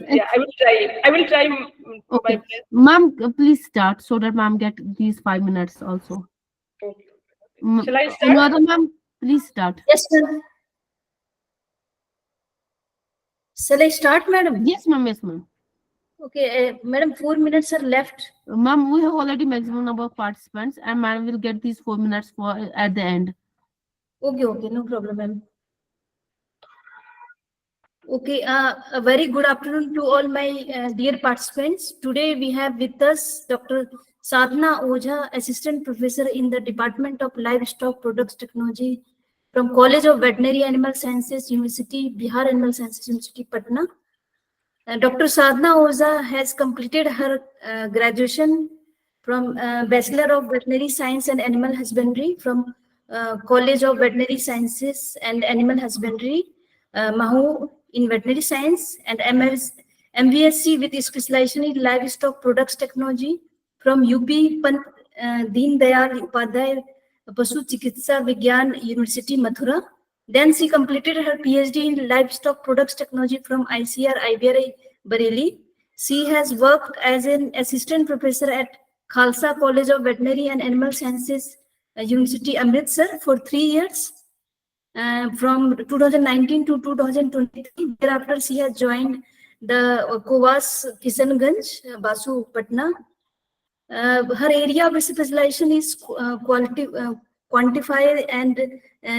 Yeah, I will try. I will try my Okay, best. ma'am, please start so that ma'am get these 5 minutes also. Okay. Shall I start? Another ma'am, please start. Yes, ma'am. Shall I start, madam? Yes, ma'am. Yes, ma'am. Okay, madam, 4 minutes are left. Ma'am, we have already maximum number of participants, and ma'am will get these 4 minutes for at the end. Okay, okay, no problem, ma'am. Okay, a very good afternoon to all my dear participants. Today we have with us Dr. Sadhna Ojha, Assistant Professor in the Department of Livestock Products Technology from College of Veterinary Animal Sciences, University, Bihar Animal Sciences University, Patna. Dr. Sadhna Ojha has completed her graduation from Bachelor of Veterinary Science and Animal Husbandry from College of Veterinary Sciences and Animal Husbandry, Mahu in Veterinary Science, and MVSC with specialization in Livestock Products Technology from UP Pant Deen Dayal Upadhyay Pasu Chikitsa Vigyan University, Mathura. Then she completed her PhD in Livestock Products Technology from ICR IBRI Bareilly. She has worked as an assistant professor at Khalsa College of Veterinary and Animal Sciences, University Amritsar for 3 years. From 2019 to 2023. Thereafter, she has joined the Kovas Kishanganj, Basu Patna. Her area of specialization is quantify and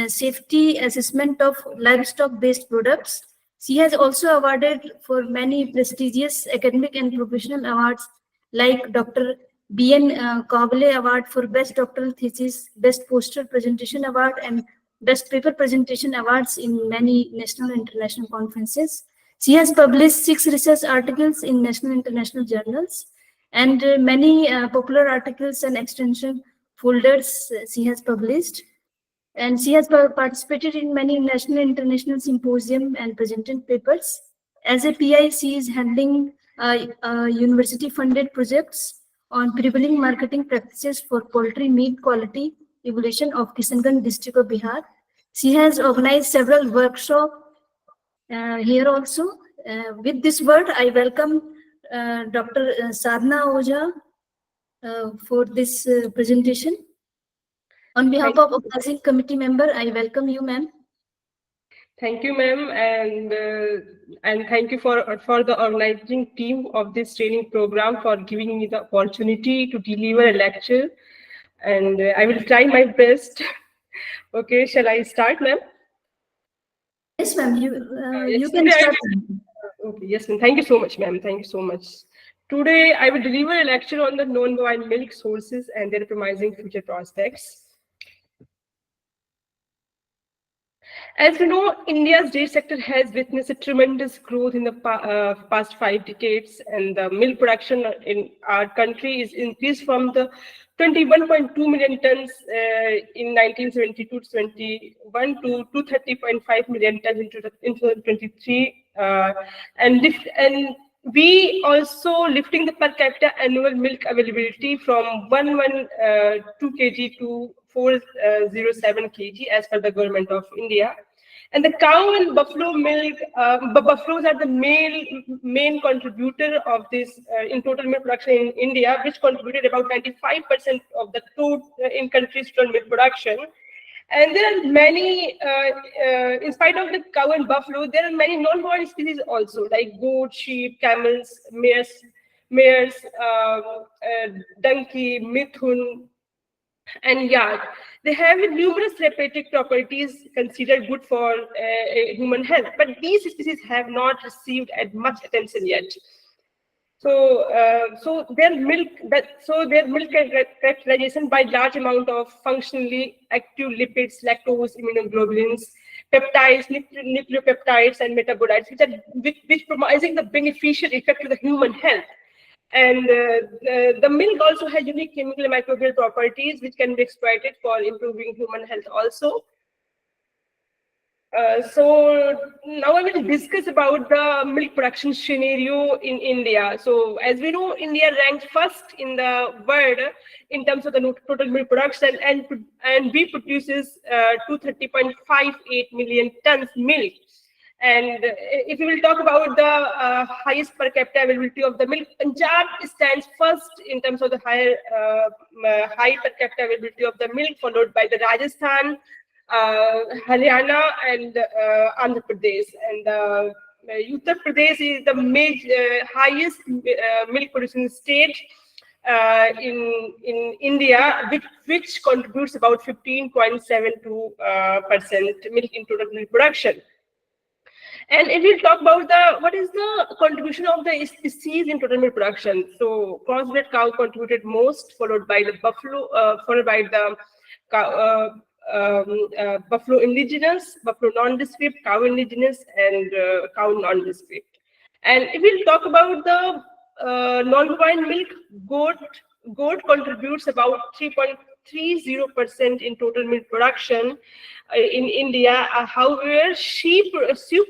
safety assessment of livestock-based products. She has also awarded for many prestigious academic and professional awards like Dr. B.N. Kavale Award for Best Doctoral Thesis, Best Poster Presentation Award, and Best Paper Presentation Awards in many national and international conferences. She has published 6 research articles in national and international journals and many popular articles and extension folders she has published. And she has participated in many national and international symposium and presented papers. As a PI, she is handling university-funded projects on prevailing marketing practices for poultry meat quality evolution of Kishanganj district of Bihar. She has organized several workshops here also. With this word, I welcome Dr. Sadhna Ojha for this presentation. On behalf of organizing committee member, I welcome you, ma'am. Thank you, ma'am, and thank you for the organizing team of this training program for giving me the opportunity to deliver a lecture, and I will try my best. Okay, shall I start, ma'am? Yes, ma'am. Yes, You can today start. okay, yes, ma'am. Thank you so much, ma'am. Thank you so much. Today, I will deliver a lecture on the non-bovine milk sources and their promising future prospects. As we know, India's dairy sector has witnessed a tremendous growth in the past 5 decades, and the milk production in our country is increased from the 21.2 million tons in 1972 to 21 to 230.5 million tons in 2023, and we also lifting the per capita annual milk availability from 112 kg to 407 kg as per the government of India. And the cow and buffalo milk, buffaloes are the main contributor of this in total milk production in India, which contributed about 95% of the total in country's total milk production. And there are many, in spite of the cow and buffalo, there are many non-bovine species also, like goat, sheep, camels, mares, donkey, mithun, and yak. They have numerous therapeutic properties considered good for human health, but these species have not received as much attention yet. So their milk characterization by large amount of functionally active lipids, lactose, immunoglobulins, peptides, nucleopeptides, and metabolites, which promising the beneficial effect to the human health. And the milk also has unique chemical and microbial properties which can be exploited for improving human health also. So now I will discuss about the milk production scenario in India. So as we know, India ranks first in the world in terms of the total milk production, and we produces 230.58 million tons milk. And if we will talk about the highest per capita availability of the milk, Punjab stands first in terms of the high per capita availability of the milk, followed by the Rajasthan, Haryana, and Andhra Pradesh. And Uttar Pradesh is the highest milk producing state in India, which contributes about 15.72% milk in total milk production. And if we talk about what is the contribution of the species in total milk production, so crossbred cow contributed most, followed by the buffalo, followed by the cow, buffalo indigenous, buffalo nondescript, cow indigenous, and cow nondescript. And if we talk about the non-bovine milk, goat contributes about 3.30% in total milk production in India. However, sheep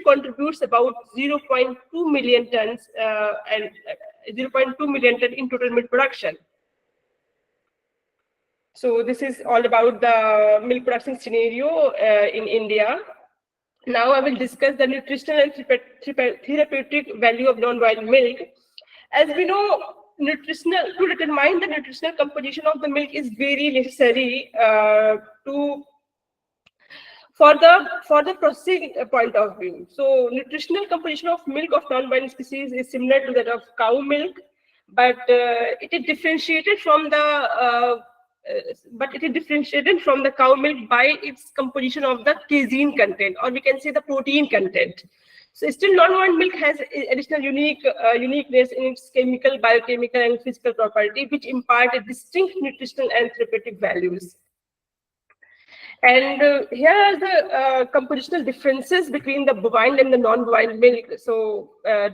contributes about 0.2 million tons and 0.2 million ton in total milk production. So this is all about the milk production scenario in India. Now I will discuss the nutritional and therapeutic value of non-bovine milk. As we know, to determine the nutritional composition of the milk is very necessary for the processing point of view. So nutritional composition of milk of non-bovine species is similar to that of cow milk, but it is differentiated from the cow milk by its composition of the casein content, or we can say the protein content. So still non-bovine milk has additional uniqueness in its chemical, biochemical, and physical property, which impart a distinct nutritional and therapeutic values. And here are the compositional differences between the bovine and the non-bovine milk. So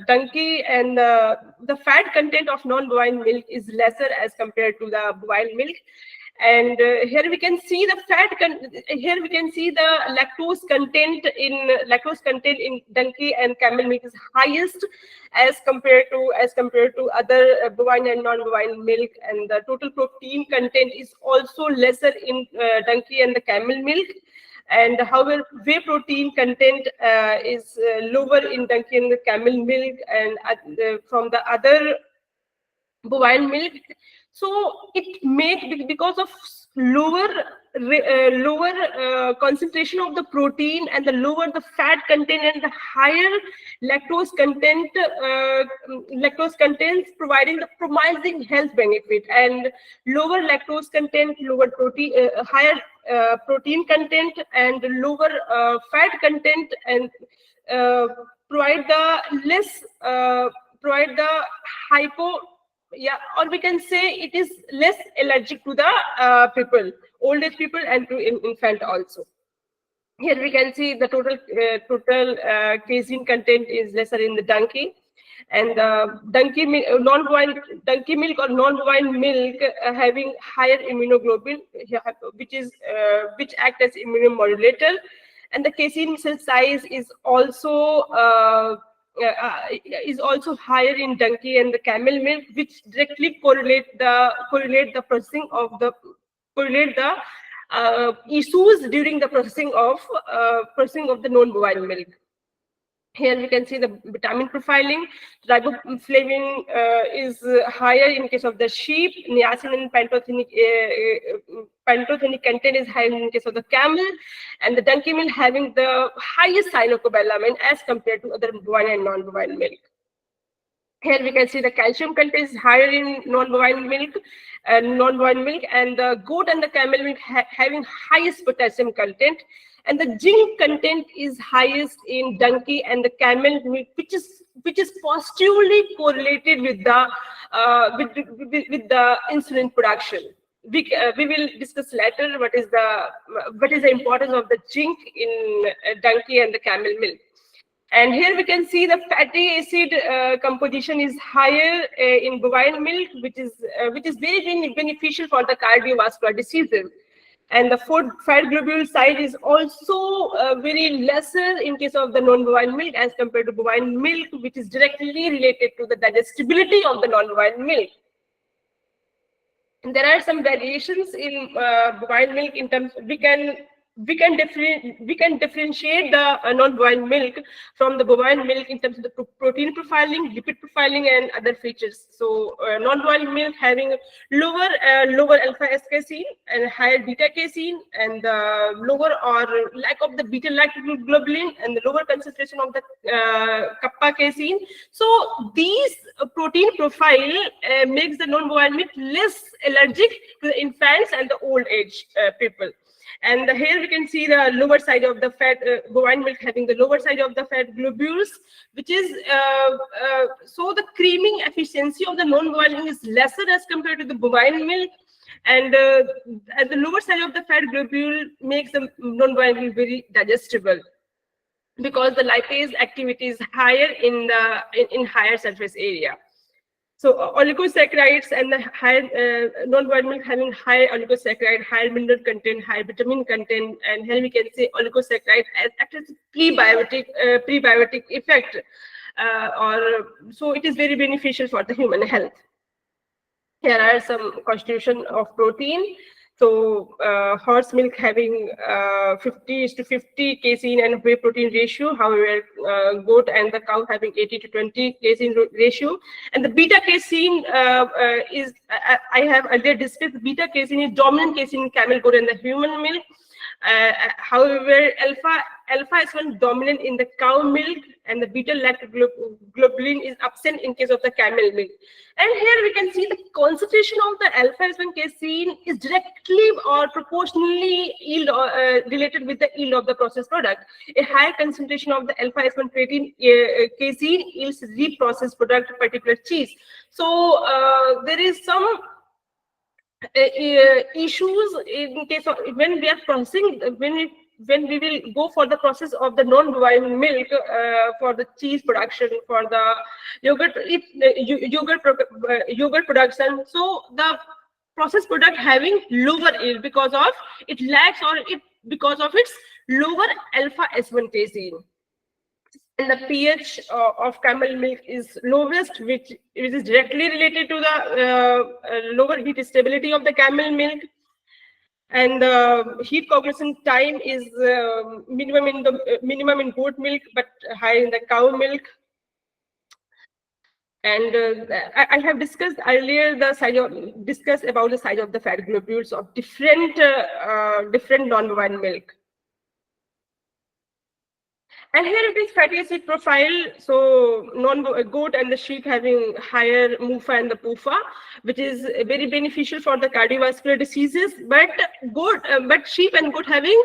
donkey and the fat content of non-bovine milk is lesser as compared to the bovine milk. And here we can see the lactose content in donkey and camel milk is highest as compared to other bovine and non-bovine milk, and the total protein content is also lesser in donkey and the camel milk. And however, whey protein content is lower in donkey and the camel milk and from the other bovine milk. So it makes, because of lower concentration of the protein and the lower the fat content and the higher lactose contents, providing the promising health benefit, and lower lactose content, lower protein, higher protein content, and lower fat content, and provide the or we can say it is less allergic to the people, old age people, and to infant also. Here we can see the total casein content is lesser in the donkey, and donkey milk or non-bovine milk having higher immunoglobulin, which act as immunomodulator, and the casein cell size is also higher in donkey and the camel milk, which directly correlate the processing of the issues during the processing of the non-bovine milk. Here we can see the vitamin profiling. Riboflavin is higher in case of the sheep. Niacin and pantothenic content is higher in case of the camel, and the donkey milk having the highest cyanocobalamin as compared to other bovine and non-bovine milk. Here we can see the calcium content is higher in non-bovine milk, and the goat and the camel milk having highest potassium content, and the zinc content is highest in donkey and the camel milk, which is positively correlated with the insulin production. We will discuss later what is the importance of the zinc in donkey and the camel milk. And here we can see the fatty acid composition is higher in bovine milk, which is very beneficial for the cardiovascular diseases. And the fat globule size is also very lesser in case of the non-bovine milk as compared to bovine milk, which is directly related to the digestibility of the non-bovine milk. And there are some variations in bovine milk in terms we can we can differentiate the non-bovine milk from the bovine milk in terms of the protein profiling, lipid profiling, and other features. So non-bovine milk having lower alpha S casein and higher beta casein, and lower or lack of the beta lactoglobulin, and the lower concentration of the kappa casein. So these protein profile makes the non-bovine milk less allergic to the infants and the old age people. And here we can see the lower side of the fat, bovine milk having the lower side of the fat globules, which is, so the creaming efficiency of the non-bovine milk is lesser as compared to the bovine milk. And at the lower side of the fat globule makes the non-bovine milk very digestible, because the lipase activity is higher in higher surface area. So oligosaccharides and the higher non-bovine milk having higher oligosaccharide, higher mineral content, higher vitamin content, and here we can say oligosaccharide act as prebiotic effect, so it is very beneficial for the human health. Here are some constitution of protein. So horse milk having 50:50 casein and whey protein ratio. However, goat and the cow having 80:20 casein ratio. And the beta casein is, I have earlier discussed, beta casein is dominant casein in camel, goat, and the human milk. However, alpha is one dominant in the cow milk, and the beta lactoglobulin is absent in case of the camel milk. And here we can see the concentration of the alpha-1 casein is directly or proportionally related with the yield of the processed product. A higher concentration of the alpha-1 casein yields reprocessed product, particular cheese. So there is some issues in case of when we are processing, when we will go for the process of the non-bovine milk for the cheese production, for the yogurt production. So the processed product having lower yield because of it lacks, or because of its lower alpha-1 casein. And the pH of camel milk is lowest, which is directly related to the lower heat stability of the camel milk. And the heat coagulation time is minimum in goat milk, but high in the cow milk. And I have discussed earlier about the size of the fat globules of different non-bovine milk. And here it is fatty acid profile. So goat and the sheep having higher MUFA and the PUFA, which is very beneficial for the cardiovascular diseases. But sheep and goat having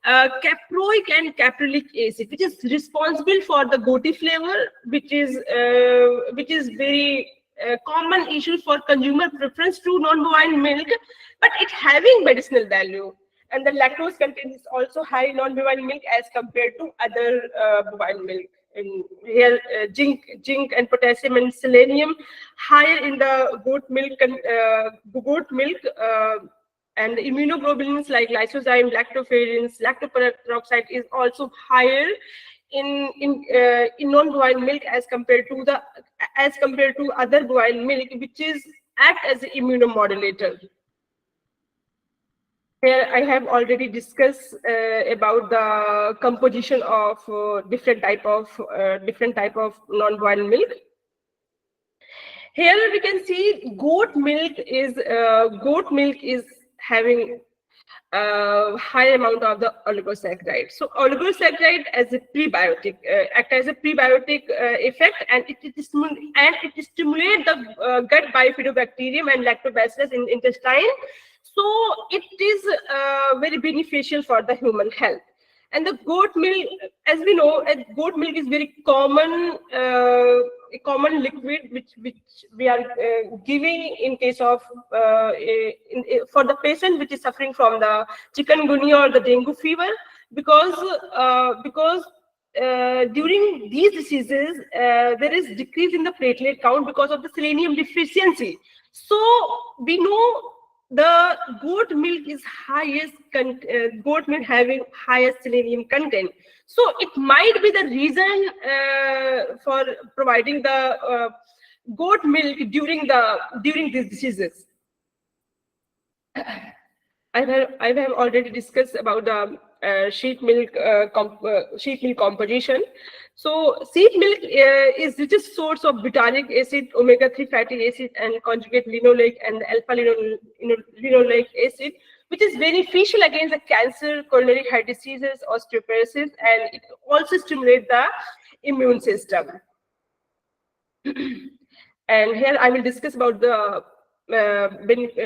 caproic and caprylic acid, which is responsible for the goaty flavor, which is very common issue for consumer preference to non-bovine milk, but it having medicinal value. And the lactose content is also high in non-bovine milk as compared to other bovine milk. And here, zinc and potassium and selenium higher in the goat milk, and the immunoglobulins like lysozyme, lactoferrins, lactoperoxide is also higher in non-bovine milk as compared to other bovine milk, which is act as an immunomodulator. Here I have already discussed about the composition of different type of non-bovine milk. Here we can see goat milk is having a high amount of the oligosaccharide. So oligosaccharide as a prebiotic act as a prebiotic effect, and it stimulates the gut bifidobacterium and lactobacillus in intestine. So it is very beneficial for the human health. And the goat milk, as we know, goat milk is very common, a common liquid which we are giving in case of for the patient which is suffering from the chikungunya or the dengue fever, because during these diseases there is decrease in the platelet count because of the selenium deficiency. So we know the goat milk is goat milk having highest selenium content. So it might be the reason for providing the goat milk during these diseases. I have already discussed about the sheep milk composition. So sheep milk is richest source of butyric acid, omega-3 fatty acid, and conjugate linoleic and alpha-linoleic acid, which is beneficial against the cancer, coronary heart diseases, osteoporosis, and it also stimulates the immune system. And here I will discuss about the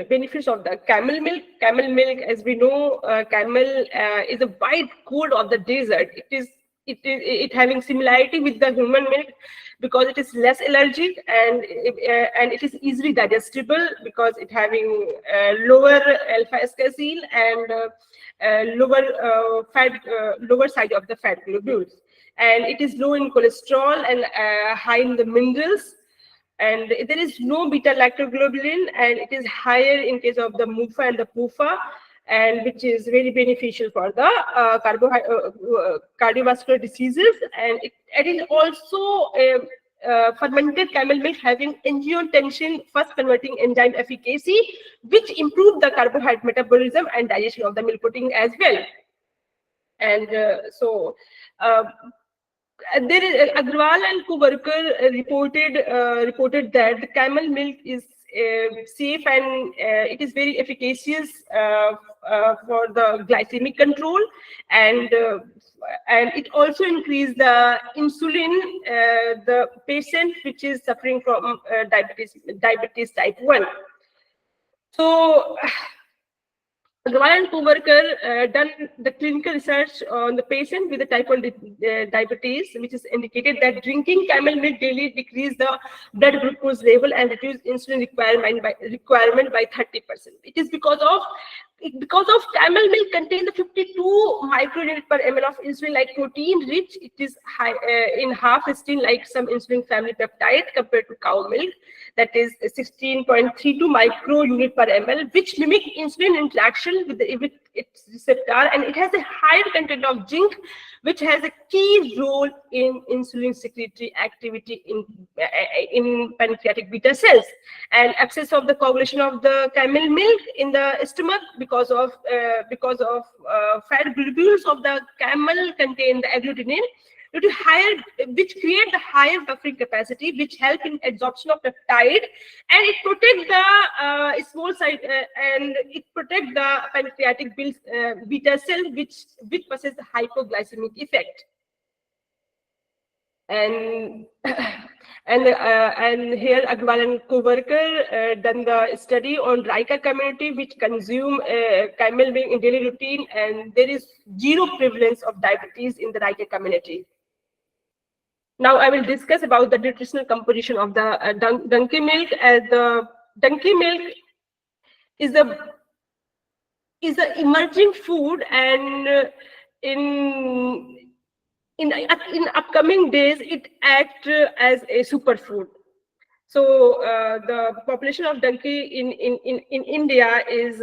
benefits of the camel milk. Camel milk, as we know, camel is a white gold of the desert. It having similarity with the human milk because it is less allergic, and it is easily digestible because it having lower alpha ascasil and lower side of the fat globules, and it is low in cholesterol and high in the minerals. And there is no beta-lactoglobulin, and it is higher in case of the MUFA and the PUFA, and which is very beneficial for the cardiovascular diseases. And it is also fermented camel milk having angiotensin first converting enzyme efficacy, which improve the carbohydrate metabolism and digestion of the milk protein as well. And there is Agrawal and co-worker reported that the camel milk is safe and it is very efficacious for the glycemic control, and it also increase the insulin the patient which is suffering from diabetes type 1. So Agrawal and co-worker done the clinical research on the patient with the type 1 diabetes, which is indicated that drinking camel milk daily decrease the blood glucose level and reduce insulin requirement by 30%. It is because of camel milk contains the 52 microunit per ml of insulin-like protein rich. It is high in half insulin like some insulin family peptide compared to cow milk, that is 16.32 microunit per ml, which mimic insulin interaction with its receptor, and it has a higher content of zinc, which has a key role in insulin secretory activity in pancreatic beta cells. And excess of the coagulation of the camel milk in the stomach because of fat globules of the camel contain the agglutinin, which create the higher buffering capacity, which help in absorption of peptide, and it protect the small side and it protect the pancreatic beta cell, which possess the hypoglycemic effect. And here Agrawal and co-worker done the study on Raika community which consume camel milk in daily routine, and there is zero prevalence of diabetes in the Raika community. Now I will discuss about the nutritional composition of the donkey milk. As the donkey milk is an emerging food, and in upcoming days it acts as a superfood. So the population of donkey in India is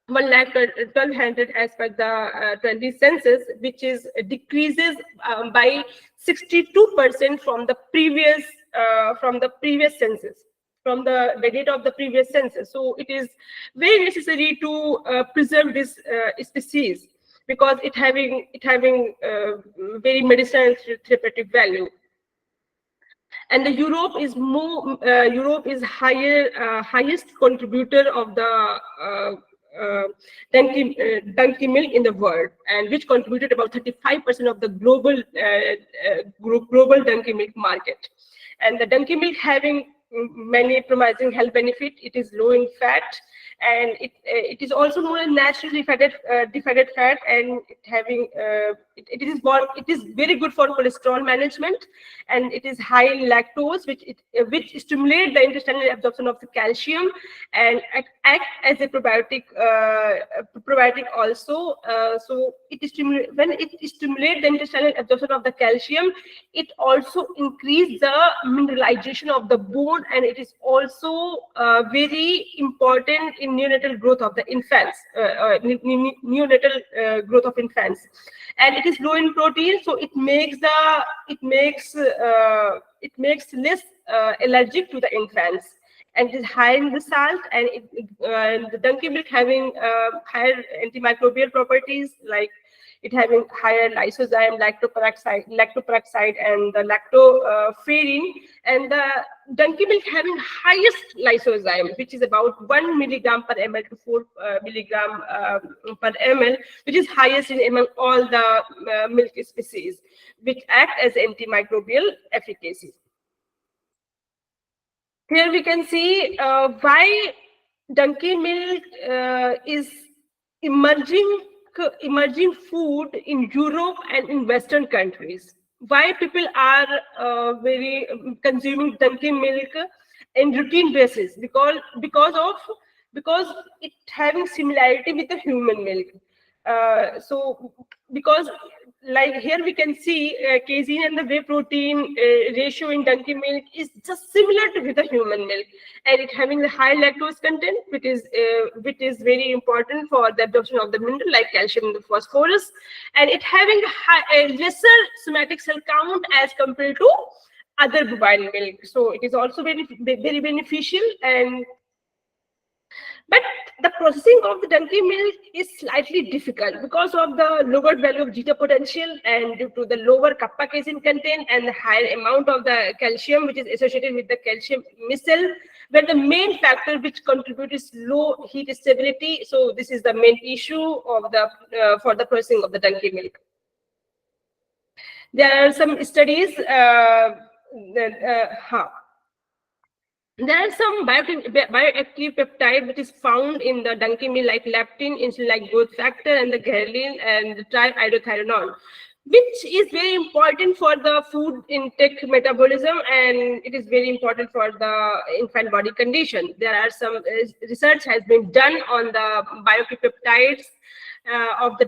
1,12,000 as per the 20 census, which is decreases by 62% from the previous census, from the date of the previous census. So it is very necessary to preserve this species because it having very medicinal therapeutic value. And the Europe is highest contributor of the donkey milk in the world, and which contributed about 35% of the global donkey milk market. And the donkey milk having many promising health benefits. It is low in fat, and it is also known as naturally defatted fat, and it is very good for cholesterol management, and it is high in lactose, which stimulate the intestinal absorption of the calcium and act as a probiotic also. So when it stimulates the intestinal absorption of the calcium, it also increases the mineralization of the bone, and it is also very important in neonatal growth of the infants, growth of infants. And it is low in protein, so it makes less allergic to the infants. and it is higher in the salt, and the donkey milk having higher antimicrobial properties, like it having higher lysozyme, lactoperoxide, and the lactoferrin, and the donkey milk having highest lysozyme, which is about 1 milligram per ml to 4 milligram per ml, which is highest in among all the milk species, which act as antimicrobial efficacy. Here we can see why donkey milk is emerging food in Europe and in Western countries. Why people are very consuming donkey milk in routine basis, because it having similarity with the human milk. So because like here we can see casein and the whey protein ratio in donkey milk is just similar to with the human milk, and it having the high lactose content, which is very important for the absorption of the mineral like calcium and phosphorus, and it having a lesser somatic cell count as compared to other bovine milk. So it is also very beneficial. But the processing of the donkey milk is slightly difficult because of the lower value of zeta potential, and due to the lower kappa casein content and the higher amount of the calcium which is associated with the calcium micelle, where the main factor which contributes is low heat stability. So this is the main issue of the for the processing of the donkey milk. There are some studies there are some bioactive peptide which is found in the donkey milk, like leptin, insulin-like growth factor, and the ghrelin and the triiodothyronol, which is very important for the food intake metabolism, and it is very important for the infant body condition. There are some research has been done on the bioactive peptides of the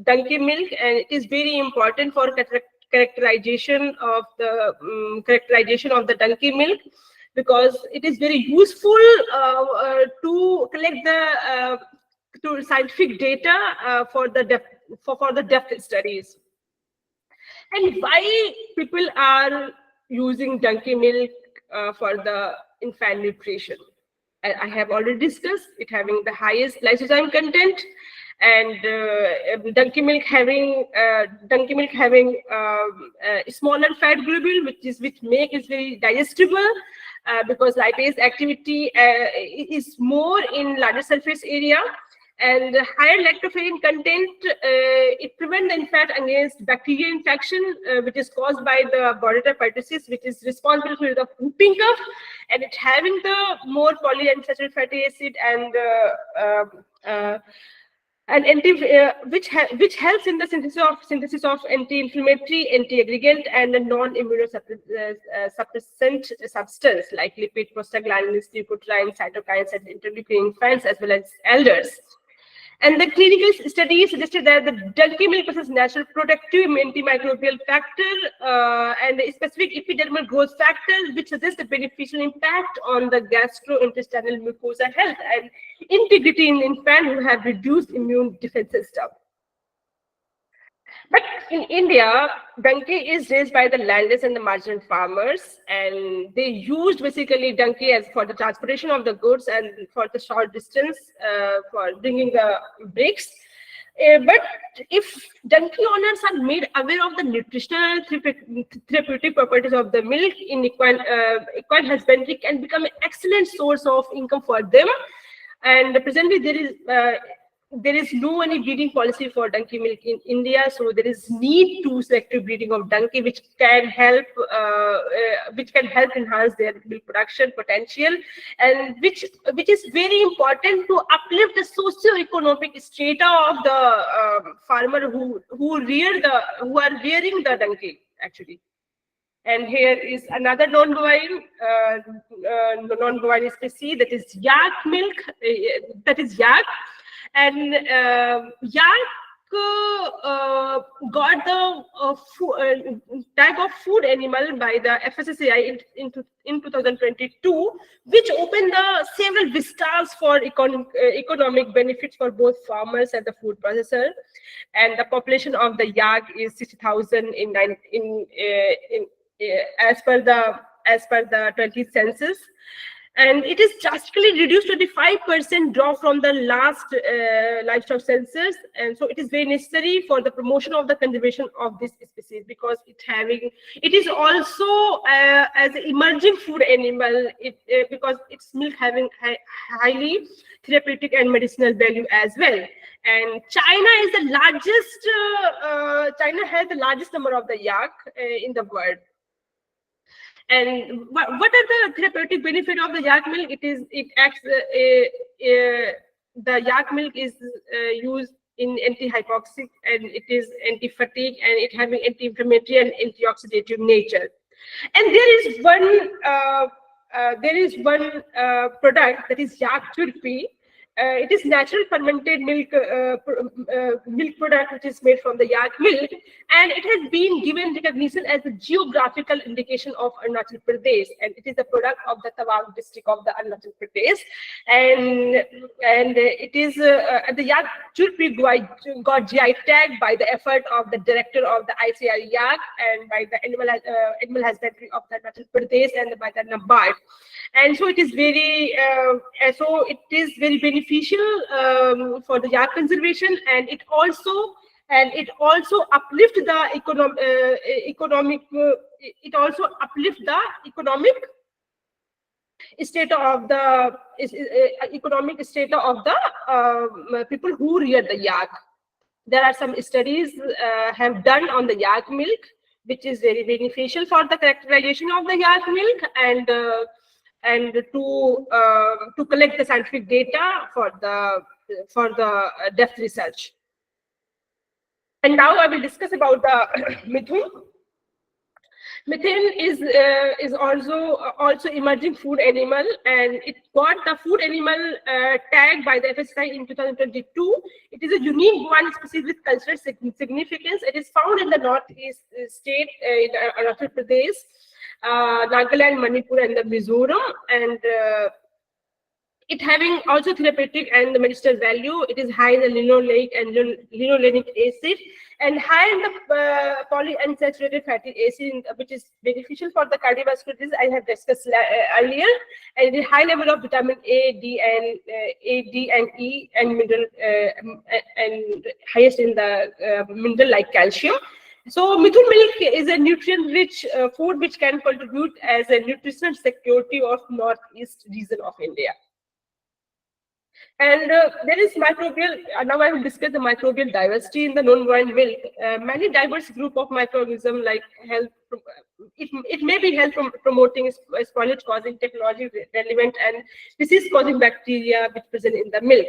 donkey milk, and it is very important for characterization of the donkey milk, because it is very useful to collect the scientific data for the depth studies. And why people are using donkey milk for the infant nutrition? I have already discussed it having the highest lysozyme content, and donkey milk having smaller fat globule, which make it very digestible, because lipase activity is more in larger surface area, and higher lactoferrin content it prevents the infant against bacterial infection, which is caused by the Borrelia pertussis, which is responsible for the whooping cough, and it having the more polyunsaturated fatty acid which helps in the synthesis of anti-inflammatory, anti-aggregant, and a non-immunosuppressant substance like lipid, prostaglandins, leukotrienes, cytokines, and interleukin infants as well as elders. And the clinical studies suggested that the donkey milk possesses natural protective antimicrobial factor and a specific epidermal growth factor, which suggests a beneficial impact on the gastrointestinal mucosa health and integrity in infants who have reduced immune defense system. But in India, donkey is raised by the landless and the marginal farmers, and they used basically donkey as for the transportation of the goods and for the short distance for bringing the bricks. But if donkey owners are made aware of the nutritional therapeutic properties of the milk in equine husbandry, can become an excellent source of income for them. And presently there is no any breeding policy for donkey milk in India, so there is need to selective breeding of donkey, which can help enhance their milk production potential, and which is very important to uplift the socio-economic strata of the farmer who are rearing the donkey actually. And here is another non-bovine species, that is yak milk, and yak got the type of food animal by the FSSAI in 2022, which opened the several vistas for economic benefits for both farmers and the food processor. And the population of the yak is 60,000 as per the 20th census. And it is drastically reduced to the 5% drop from the last livestock census, and so it is very necessary for the promotion of the conservation of this species, because it is also as an emerging food animal, because its milk having highly therapeutic and medicinal value as well. And China is the largest. China has the largest number of the yak in the world. And what are the therapeutic benefit of the yak milk? The yak milk is used in anti-hypoxic, and it is anti-fatigue, and it having anti-inflammatory and antioxidative nature. And there is one product, that is yak churpi. It is natural fermented milk product which is made from the yak milk, and it has been given recognition as a geographical indication of Arunachal Pradesh, and it is a product of the Tawang district of the Arunachal Pradesh, and it is the yak churpi got GI tag by the effort of the director of the ICR yak, and by the animal husbandry of the Arunachal Pradesh, and by the NABARD. And so it is very beneficial for the yak conservation, and it also uplift the economic state of the people who rear the yak. There are some studies have done on the yak milk, which is very beneficial for the characterization of the yak milk, and to collect the scientific data for the depth research. And now I will discuss about the methane. Methane is also emerging food animal, and it got the food animal tag by the FSSAI in 2022. It is a unique one species with cultural significance. It is found in the northeast state in Arunachal Pradesh, Nagaland, Manipur, and the Mizoram, and it having also therapeutic and the medicinal value. It is high in the linoleic and linolenic acid, and high in the polyunsaturated fatty acid, which is beneficial for the cardiovascular disease I have discussed earlier, and the high level of vitamin A, D, and E, and mineral, and highest in the mineral like calcium. So methane milk is a nutrient-rich food which can contribute as a nutritional security of northeast region of India. And there is microbial. Now I will discuss the microbial diversity in the non-bovine milk. Many diverse group of microorganisms like help. It may be help from promoting spoilage-causing technology relevant and disease-causing bacteria which present in the milk.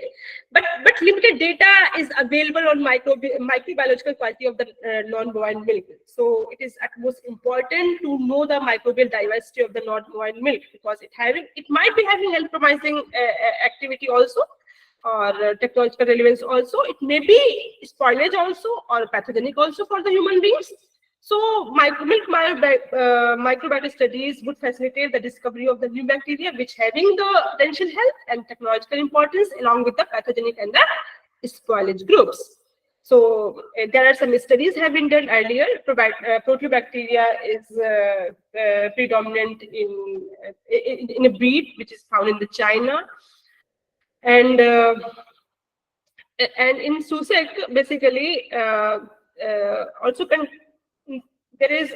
But limited data is available on microbiological quality of the non-bovine milk. So it is at most important to know the microbial diversity of the non-bovine milk, because it might be having health promising activity also, or technological relevance also. It may be spoilage also, or pathogenic also for the human beings. So milk microbiota studies would facilitate the discovery of the new bacteria which having the potential health and technological importance, along with the pathogenic and the spoilage groups. So there are some studies have been done earlier. Proteobacteria is predominant in a breed which is found in the China. And in Sussex, basically, also there is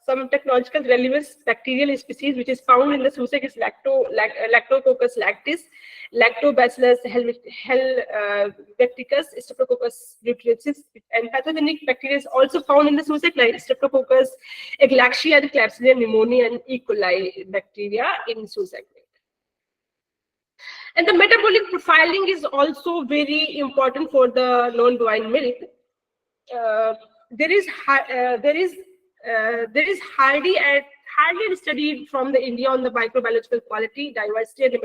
some technological relevance bacterial species which is found in the Sussex is Lactococcus lactis, Lactobacillus helveticus, Streptococcus luteolensis, and pathogenic bacteria is also found in the Sussex like Streptococcus escherichia, the Klebsiella pneumoniae, and E. coli bacteria in Sussex. And the metabolic profiling is also very important for the non-bovine milk. There is hardly a study from the India on the microbiological quality, diversity, and the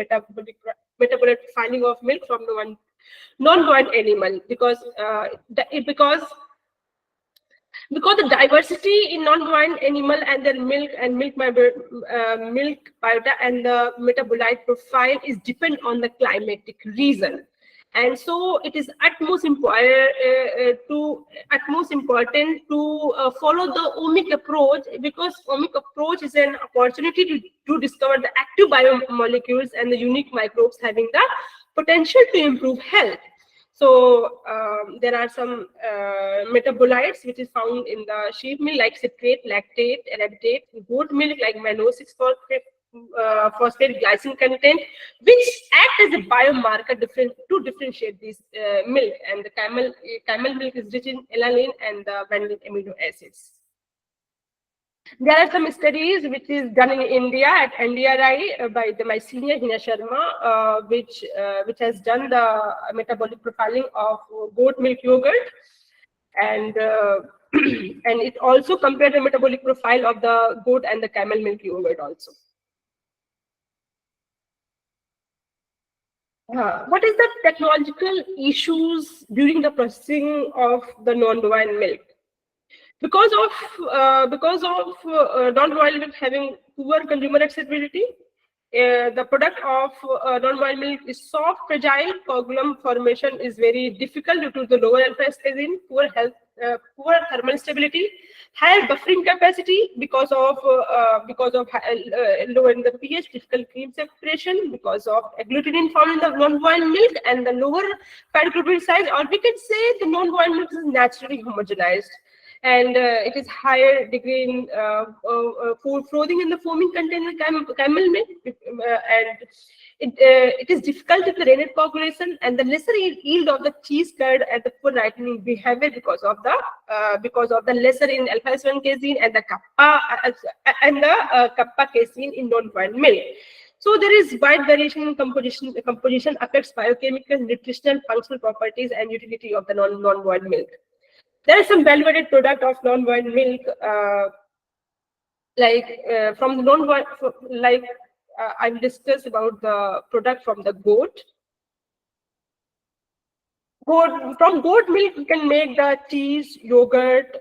metabolic profiling of milk from the non-bovine animal, because the diversity in non-bovine animal and their milk biota and the metabolite profile is depend on the climatic region. And so it is utmost important to follow the omic approach, because omic approach is an opportunity to discover the active biomolecules and the unique microbes having the potential to improve health. So there are some metabolites which is found in the sheep milk like citrate, lactate, arabidate, goat milk like mannose 6-phosphate phosphate glycine content, which act as a biomarker to differentiate these milk. And the camel milk is rich in alanine and the vanillin amino acids. There are some studies which is done in India at NDRI by my senior Hina Sharma, which has done the metabolic profiling of goat milk yogurt, and and it also compared the metabolic profile of the goat and the camel milk yogurt also. What is the technological issues during the processing of the non-bovine milk? Because of non-bovine milk having poor consumer accessibility, the product of non-bovine milk is soft, fragile. Coagulum formation is very difficult due to the lower alpha-casein, poor thermal stability, higher buffering capacity because of lower in the pH, difficult cream separation because of agglutinin found in the non-bovine milk, and the lower fat gluten size, or we can say the non-bovine milk is naturally homogenized. And it is higher degree in frothing in the foaming content in camel milk, and it is difficult in the rennet coagulation, and the lesser yield of the cheese curd and the poor ripening behavior because of the lesser in alpha-1 casein and the kappa casein in non-bovine milk. So there is wide variation in composition. The composition affects biochemical, nutritional, functional properties and utility of the non-bovine milk. There are some value-added product of non-bovine milk, from the non-bovine, I've discussed about the product from the goat. From goat milk, you can make the cheese yogurt,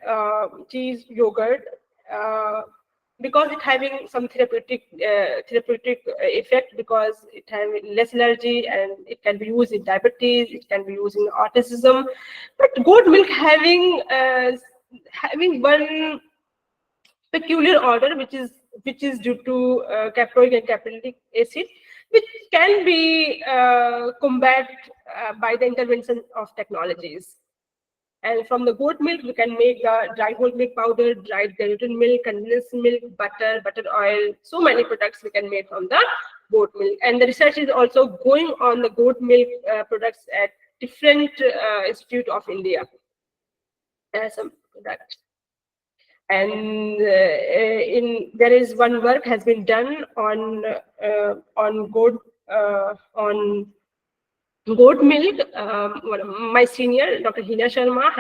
because it having some therapeutic effect, because it has less allergy and it can be used in diabetes, it can be used in autism. But goat milk having one peculiar order, which is due to caproic and caprilic acid, which can be combated by the intervention of technologies. And from the goat milk, we can make the dried whole milk powder, dried gluten milk, condensed milk, butter oil. So many products we can make from the goat milk. And the research is also going on the goat milk products at different institute of India. Some products. And there is one work has been done on goat milk. My senior, Dr. Hina Sharma,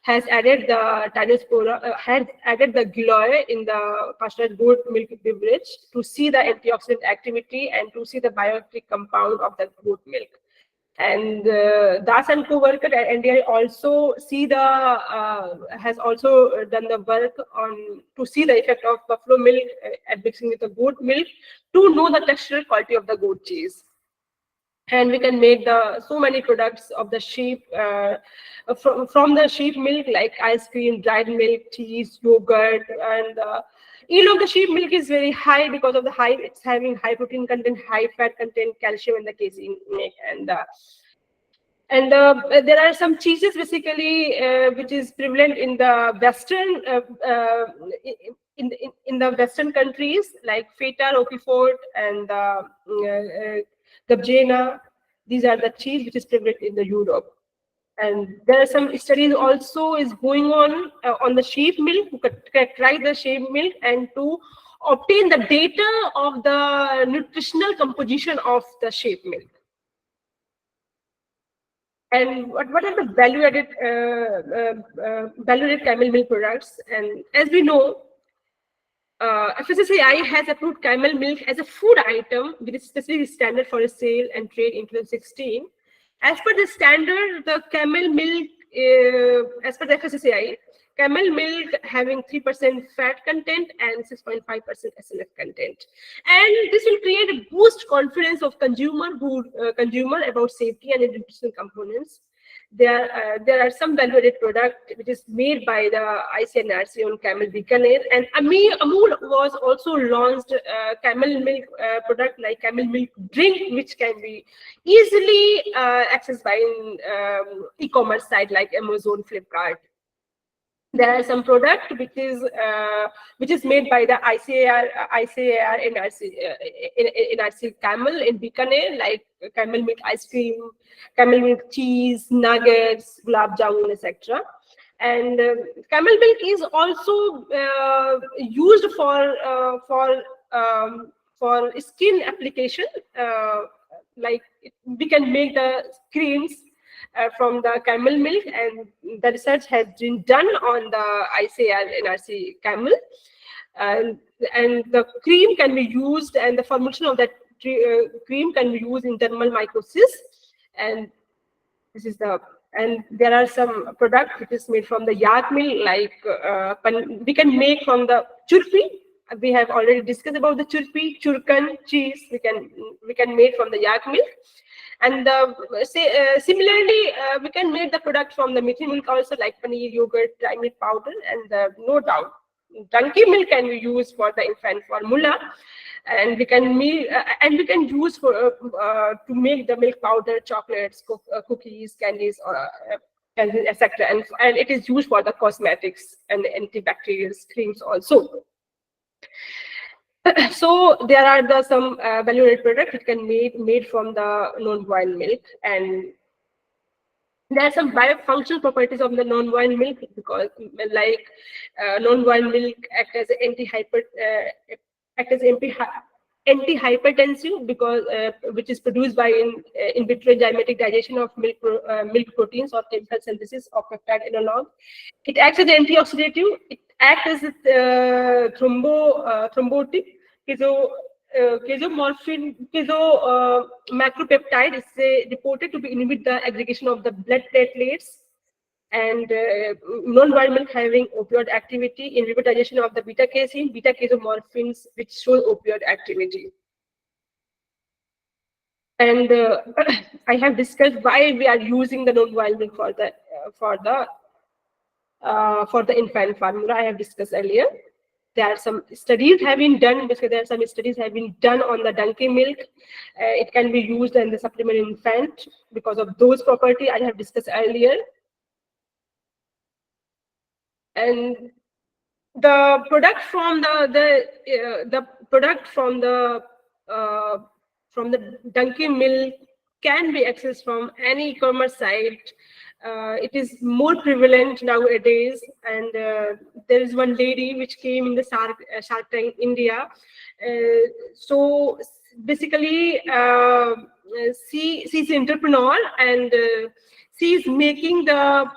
has added the Tinospora, has added the giloy in the pasteurized goat milk beverage to see the antioxidant activity and to see the bioactive compound of the goat milk. And Das and co-worker at NDI also has also done the work on to see the effect of buffalo milk at mixing with the goat milk to know the textural quality of the goat cheese. And we can make so many products of the sheep from the sheep milk, like ice cream, dried milk, cheese, yogurt, and yield of the sheep milk is very high because of it's having high protein content, high fat content, calcium, and the casein milk. And there are some cheeses basically which is prevalent in the Western in the Western countries, like feta, roquefort, and Gabjena. These are the cheese which is prevalent in the Europe. And there are some studies also is going on the sheep milk, to characterize the sheep milk and to obtain the data of the nutritional composition of the sheep milk. And what are the value-added camel milk products? And as we know, FSSAI has approved camel milk as a food item with a specific standard for sale and trade in 2016. As per the standard, the camel milk, as per the FSSAI, camel milk having 3% fat content and 6.5% SNF content. And this will create a boost confidence of consumer about safety and nutritional components. There are some value-added product which is made by the ICNRC on camel Bikaner, and Amul was also launched camel milk product like camel milk drink, which can be easily accessed by e-commerce site like Amazon, Flipkart. There are some product which is made by the ICAR NRC camel in Bikaner, like camel milk ice cream, camel milk cheese, nuggets, gulab jamun, etc. And camel milk is also used for skin application. Like we can make the creams from the camel milk, and the research has been done on the ICAR NRC camel, and the cream can be used, and the formulation of that cream can be used in dermal mycosis. And this is and there are some products which is made from the yak milk, like we can make from the churpi. We have already discussed about the churpi, churkan, cheese. We can make from the yak milk. And similarly, we can make the product from the methi milk also, like paneer, yogurt, dry milk powder, and no doubt, donkey milk can be used for the infant formula, and we can use for to make the milk powder, chocolates, cookies, candies, or etc. And it is used for the cosmetics and antibacterial creams also. So there are some value-added products which can made from the non-boiled milk, and there are some biofunctional properties of the non-boiled milk, because like non-boiled milk act as antihypertensive, because which is produced by in vitro enzymatic digestion of milk proteins or chemical synthesis of peptide analog. It acts as antioxidative. It acts as a thrombotic. Macropeptide is reported to be inhibit the aggregation of the blood platelets, and non-boiled milk having opioid activity, inhibit digestion of the beta casomorphins, which show opioid activity. And I have discussed why we are using the non-boiled milk for the infant formula. I have discussed earlier. There are some studies have been done. Basically, there are some studies have been done on the donkey milk. It can be used in the supplement infant because of those properties I have discussed earlier. And the product from the donkey milk can be accessed from any e-commerce site. It is more prevalent nowadays, and there is one lady which came in the Shark Tank India. So basically, she's an entrepreneur, and she's making the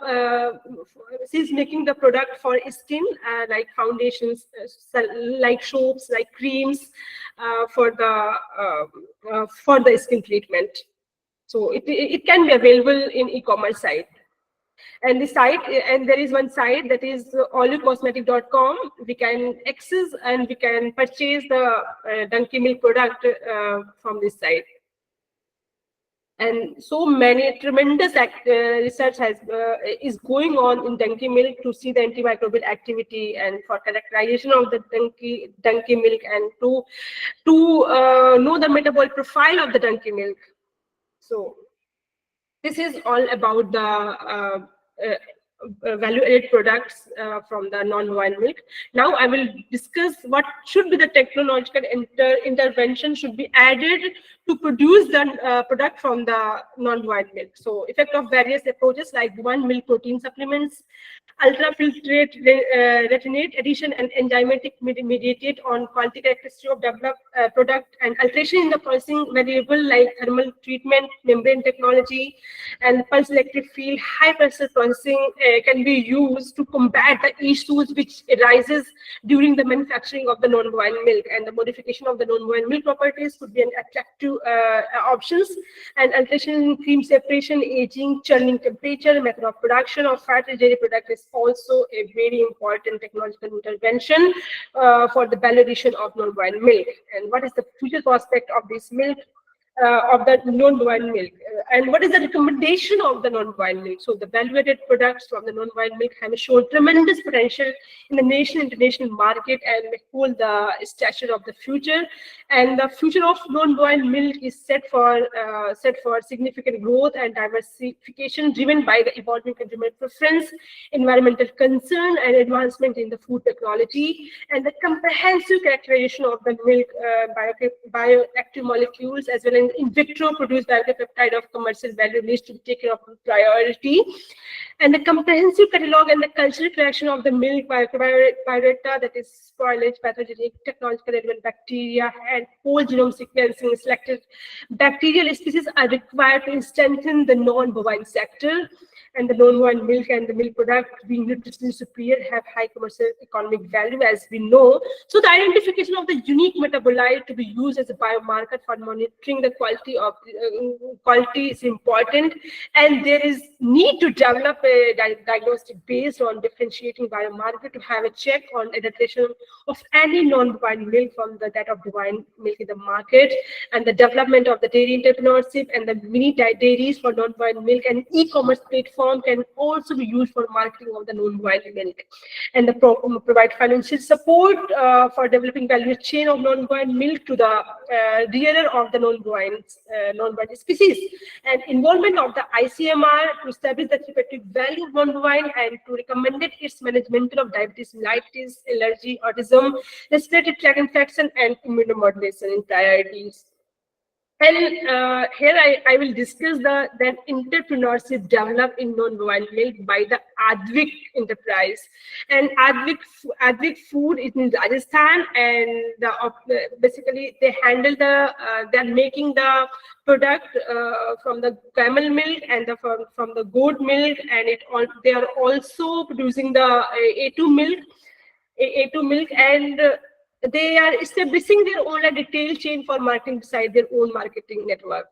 product for skin, like foundations, like soaps, like creams, for the skin treatment. So it can be available in e-commerce site. And there is one site that is allcosmetic.com. We can access and we can purchase the donkey milk product from this site. And so many tremendous research is going on in donkey milk to see the antimicrobial activity and for characterization of the donkey milk, and to know the metabolic profile of the donkey milk. So this is all about the value-added products from the non-boiled milk. Now I will discuss what should be the technological intervention should be added to produce the product from the non-boiled milk. So effect of various approaches like one, milk protein supplements, ultrafiltrate retinate addition and enzymatic mediated on quality characteristic of developed product, and alteration in the processing variable like thermal treatment, membrane technology, and pulse electric field, high pressure processing can be used to combat the issues which arises during the manufacturing of the non-bovine milk, and the modification of the non-bovine milk properties could be an attractive options, and alteration in cream separation, aging, churning temperature, method of production of fat-rich dairy product is also a very important technological intervention for the value addition of non-bovine milk. And what is the future prospect of this milk? Of the non-bovine milk, and what is the recommendation of the non-bovine milk? So the value-added products from the non-bovine milk have shown tremendous potential in the national international market and may hold the stature of the future. And the future of non-bovine milk is set for significant growth and diversification, driven by the evolving consumer preference, environmental concern, and advancement in the food technology, and the comprehensive characterization of the milk bioactive molecules as well as in vitro produced biopeptide of commercial value needs to be taken up priority, and the comprehensive catalog and the cultural collection of the milk biodata, that is spoilage, pathogenic, technological relevant bacteria, and whole genome sequencing selected bacterial species are required to strengthen the non-bovine sector. And the non-bovine milk and the milk product being nutritionally superior have high commercial economic value, as we know. So the identification of the unique metabolite to be used as a biomarker for monitoring the quality is important, and there is need to develop a diagnostic based on differentiating biomarker to have a check on adaptation of any non-bovine milk from that of bovine milk in the market, and the development of the dairy entrepreneurship and the mini dairies for non-bovine milk and e-commerce platform can also be used for marketing of the non-bovine milk, and the provide financial support for developing value chain of non-bovine milk to the rearer of the non-bovine species, and involvement of the ICMR to establish the therapeutic value of non-bovine and to recommend its management of diabetes mellitus, allergy, autism, respiratory tract infection, and immunomodulation in priorities. And here I will discuss the entrepreneurship developed in non-bovine milk by the Advik enterprise. And Advik Food is in Rajasthan, and basically they handle they're making the product from the camel milk and from the goat milk, and they are also producing the A2 milk, and they are establishing their own retail chain for marketing beside their own marketing network.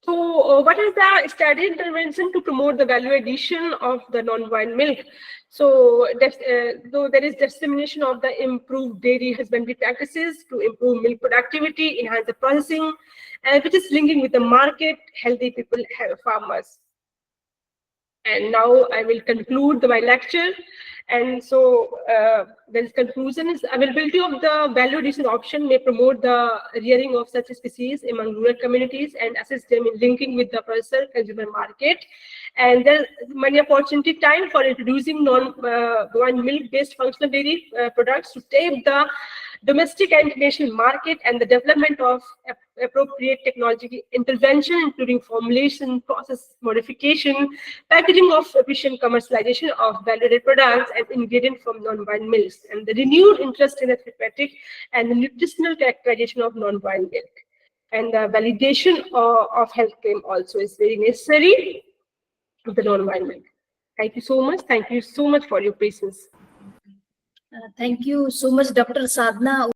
So what is the strategy intervention to promote the value addition of the non-bovine milk? So though there is dissemination of the improved dairy husbandry practices to improve milk productivity, enhance the processing, and which is linking with the market, healthy people, farmers. And now I will conclude my lecture. And so the conclusion is availability of the value addition option may promote the rearing of such species among rural communities and assist them in linking with the processor consumer market. And there's many opportunity time for introducing non-bovine milk-based functional dairy products to tap the domestic and international market, and the development of appropriate technology intervention, including formulation, process modification, packaging of efficient commercialization of value-added products and ingredients from non-bovine milks, and the renewed interest in the therapeutic and the nutritional characterization of non-bovine milk. And the validation of health claim also is very necessary of the non-bovine milk. Thank you so much. Thank you so much for your patience. Thank you so much, Dr. Sadhna